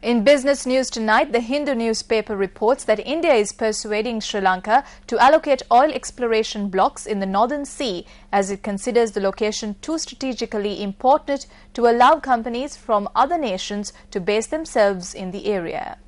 In business news tonight, the Hindu newspaper reports that India is persuading Sri Lanka to allocate oil exploration blocks in the Northern Sea as it considers the location too strategically important to allow companies from other nations to base themselves in the area.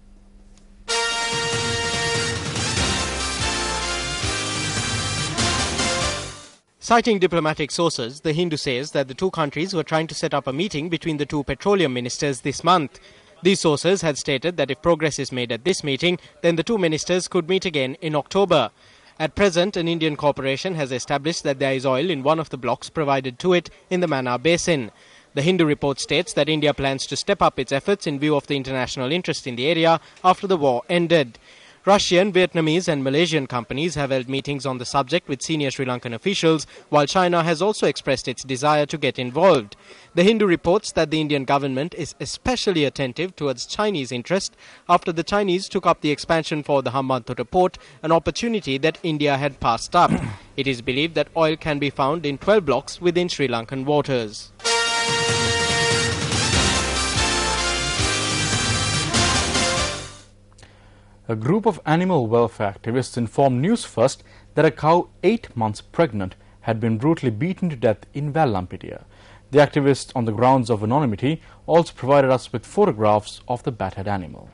Citing diplomatic sources, the Hindu says that the two countries were trying to set up a meeting between the two petroleum ministers this month. These sources had stated that if progress is made at this meeting, then the two ministers could meet again in October. At present, an Indian corporation has established that there is oil in one of the blocks provided to it in the Mannar Basin. The Hindu report states that India plans to step up its efforts in view of the international interest in the area after the war ended. Russian, Vietnamese and Malaysian companies have held meetings on the subject with senior Sri Lankan officials, while China has also expressed its desire to get involved. The Hindu reports that the Indian government is especially attentive towards Chinese interest after the Chinese took up the expansion for the Hambantota port, an opportunity that India had passed up. It is believed that oil can be found in 12 blocks within Sri Lankan waters. A group of animal welfare activists informed News First that a cow 8 months pregnant had been brutally beaten to death in Vallampitia. The activists, on the grounds of anonymity, also provided us with photographs of the battered animal.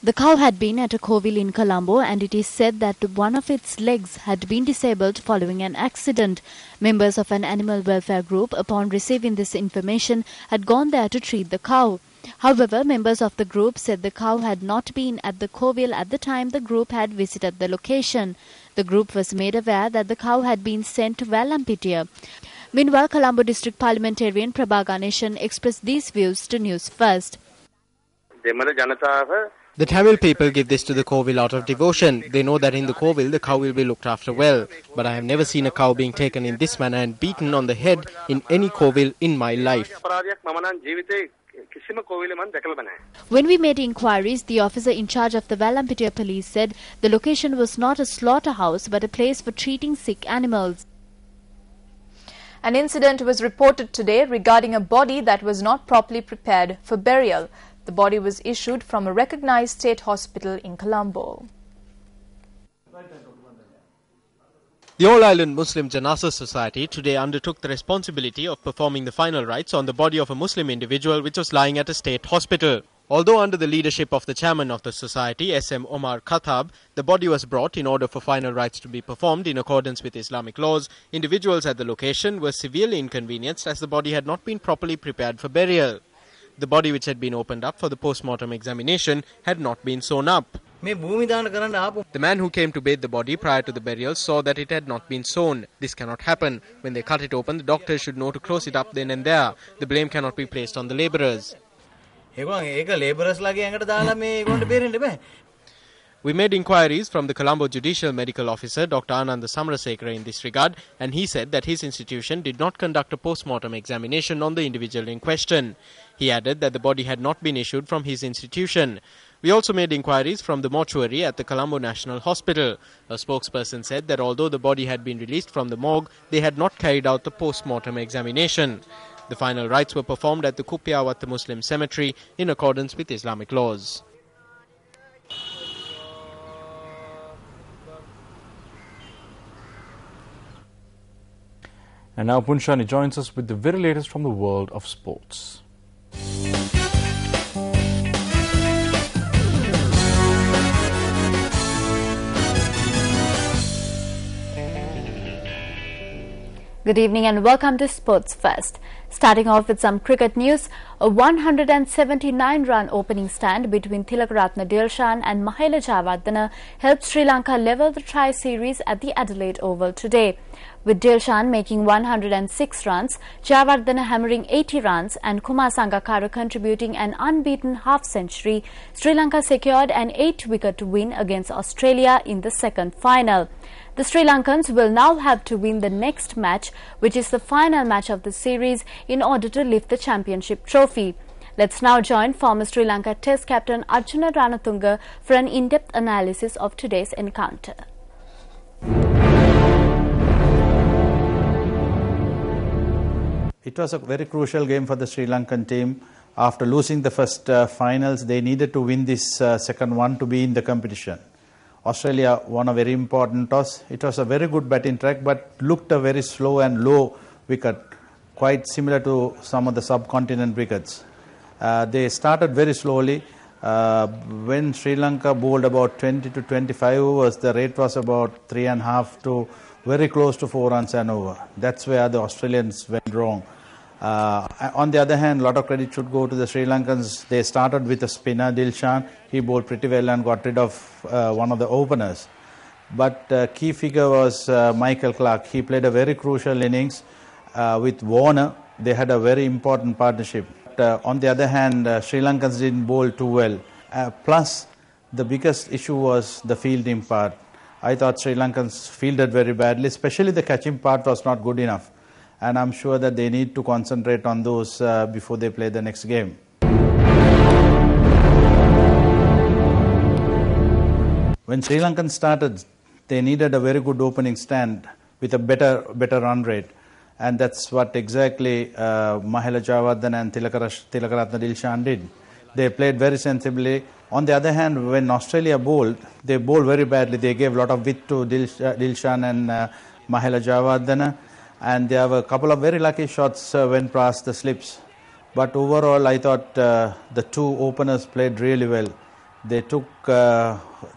The cow had been at a covil in Colombo, and it is said that one of its legs had been disabled following an accident. Members of an animal welfare group, upon receiving this information, had gone there to treat the cow. However, members of the group said the cow had not been at the covil at the time the group had visited the location. The group was made aware that the cow had been sent to Vallampitia. Meanwhile, Colombo District Parliamentarian Prabha Ganeshan expressed these views to News First. The Tamil people give this to the covil out of devotion. They know that in the covil the cow will be looked after well. But I have never seen a cow being taken in this manner and beaten on the head in any covil in my life. When we made inquiries, the officer in charge of the Vallampitia police said the location was not a slaughterhouse but a place for treating sick animals. An incident was reported today regarding a body that was not properly prepared for burial. The body was issued from a recognized state hospital in Colombo. The All Island Muslim Janazah Society today undertook the responsibility of performing the final rites on the body of a Muslim individual which was lying at a state hospital. Although under the leadership of the chairman of the society, S.M. Omar Khattab, the body was brought in order for final rites to be performed in accordance with Islamic laws, individuals at the location were severely inconvenienced as the body had not been properly prepared for burial. The body, which had been opened up for the post-mortem examination, had not been sewn up. The man who came to bathe the body prior to the burial saw that it had not been sewn. This cannot happen. When they cut it open, the doctors should know to close it up then and there. The blame cannot be placed on the labourers. We made inquiries from the Colombo Judicial Medical Officer, Dr. Ananda Samarasekara, in this regard, and he said that his institution did not conduct a post-mortem examination on the individual in question. He added that the body had not been issued from his institution. We also made inquiries from the mortuary at the Colombo National Hospital. A spokesperson said that although the body had been released from the morgue, they had not carried out the post-mortem examination. The final rites were performed at the Kuppiyawatha Muslim Cemetery in accordance with Islamic laws. And now Punshani joins us with the very latest from the world of sports. Good evening and welcome to Sports First. Starting off with some cricket news, a 179-run opening stand between Tilakaratne Dilshan and Mahela Jayawardene helped Sri Lanka level the tri-series at the Adelaide Oval today. With Dilshan making 106 runs, Jayawardene hammering 80 runs and Kumar Sangakkara contributing an unbeaten half-century, Sri Lanka secured an 8-wicket win against Australia in the second final. The Sri Lankans will now have to win the next match, which is the final match of the series, in order to lift the championship trophy. Let's now join former Sri Lanka Test captain Arjuna Ranatunga for an in-depth analysis of today's encounter. It was a very crucial game for the Sri Lankan team. After losing the first finals, they needed to win this second one to be in the competition. Australia won a very important toss. It was a very good batting track, but looked a very slow and low wicket, quite similar to some of the subcontinent wickets. They started very slowly. When Sri Lanka bowled about 20 to 25 overs, the rate was about 3.5 to very close to 4 runs an over. That's where the Australians went wrong. On the other hand, a lot of credit should go to the Sri Lankans. They started with a spinner, Dilshan. He bowled pretty well and got rid of one of the openers. But key figure was Michael Clarke. He played a very crucial innings with Warner. They had a very important partnership. On the other hand, Sri Lankans didn't bowl too well. Plus, the biggest issue was the fielding part. I thought Sri Lankans fielded very badly, especially the catching part was not good enough. And I'm sure that they need to concentrate on those before they play the next game. When Sri Lankan started, they needed a very good opening stand with a better run rate. And that's what exactly Mahela Jayawardene and Tilakaratne Dilshan did. They played very sensibly. On the other hand, when Australia bowled, they bowled very badly. They gave a lot of width to Dilshan and Mahela Jayawardene. And there were a couple of very lucky shots went past the slips. But overall, I thought the two openers played really well. They took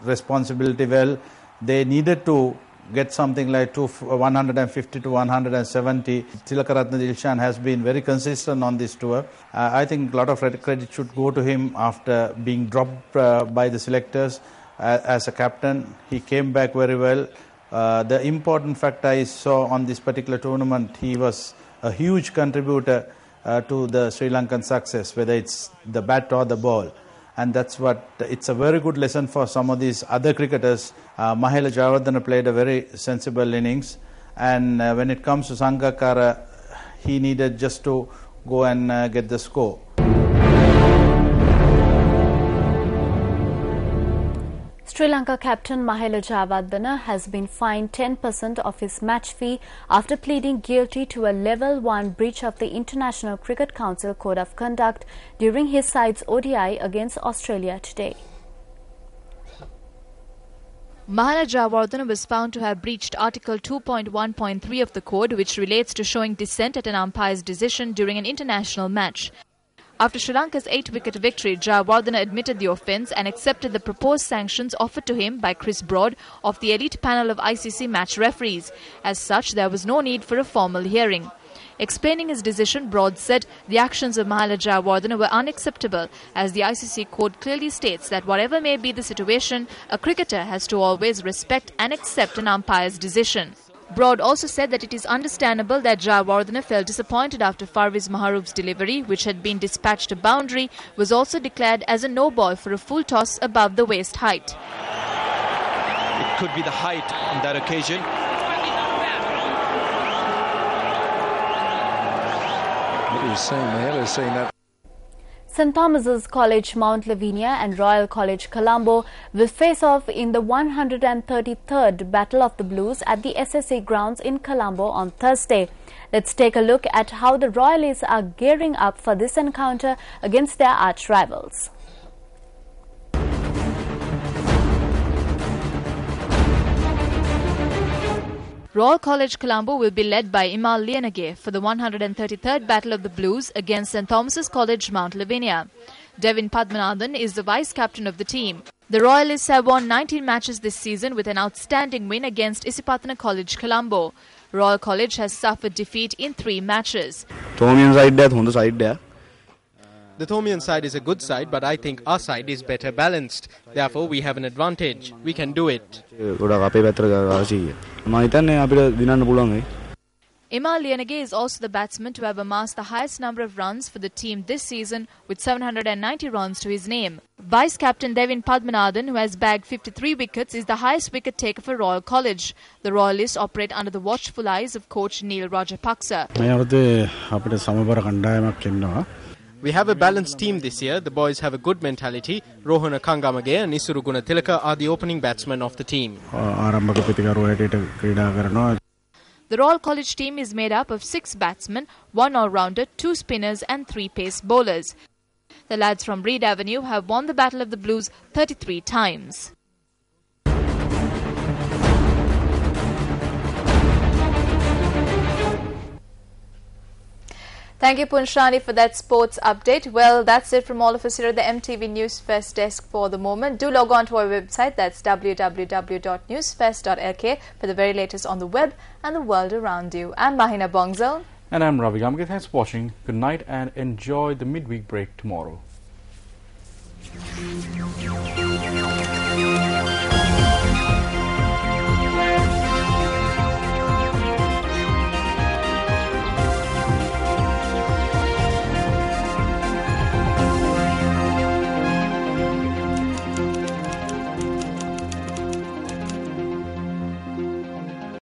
responsibility well. They needed to get something like 150 to 170. Tilakaratne Dilshan has been very consistent on this tour. I think a lot of credit should go to him after being dropped by the selectors as a captain. He came back very well. The important factor I saw on this particular tournament, he was a huge contributor to the Sri Lankan success, whether it's the bat or the ball. And that's what, it's a very good lesson for some of these other cricketers. Mahela Jayawardene played a very sensible innings. And when it comes to Sangakkara, he needed just to go and get the score. Sri Lanka captain Mahela Jayawardene has been fined 10% of his match fee after pleading guilty to a Level 1 breach of the International Cricket Council Code of Conduct during his side's ODI against Australia today. Mahela Jayawardene was found to have breached Article 2.1.3 of the code, which relates to showing dissent at an umpire's decision during an international match. After Sri Lanka's 8-wicket victory, Jayawardene admitted the offence and accepted the proposed sanctions offered to him by Chris Broad of the elite panel of ICC match referees. As such, there was no need for a formal hearing. Explaining his decision, Broad said the actions of Mahela Jayawardene were unacceptable, as the ICC code clearly states that whatever may be the situation, a cricketer has to always respect and accept an umpire's decision. Broad also said that it is understandable that Jayawardene felt disappointed after Parvez Maharoof's delivery, which had been dispatched a boundary, was also declared as a no ball for a full toss above the waist height. It could be the height on that occasion. What he was saying, Mahela is saying that St. Thomas's College Mount Lavinia and Royal College Colombo will face off in the 133rd Battle of the Blues at the SSA grounds in Colombo on Thursday. Let's take a look at how the Royalists are gearing up for this encounter against their arch rivals. Royal College Colombo will be led by Imal Lianage for the 133rd Battle of the Blues against St. Thomas's College Mount Lavinia. Devin Padmanathan is the vice-captain of the team. The Royalists have won 19 matches this season with an outstanding win against Isipatana College Colombo. Royal College has suffered defeat in 3 matches. The Thomian side is a good side, but I think our side is better balanced. Therefore, we have an advantage. We can do it. Imal Lianage is also the batsman to have amassed the highest number of runs for the team this season with 790 runs to his name. Vice-captain Devin Padmanathan, who has bagged 53 wickets, is the highest wicket taker for Royal College. The Royalists operate under the watchful eyes of coach Neil Rajapaksa. We have a balanced team this year. The boys have a good mentality. Rohana Kangamage and Isuru Gunatilaka are the opening batsmen of the team. The Royal College team is made up of 6 batsmen, 1 all-rounder, 2 spinners and 3 pace bowlers. The lads from Reed Avenue have won the Battle of the Blues 33 times. Thank you, Punshani, for that sports update. Well, that's it from all of us here at the MTV News Fest desk for the moment. Do log on to our website, that's www.newsfest.lk, for the very latest on the web and the world around you. I'm Mahina Bongzal. And I'm Ravi Gamge. Thanks for watching. Good night and enjoy the midweek break tomorrow.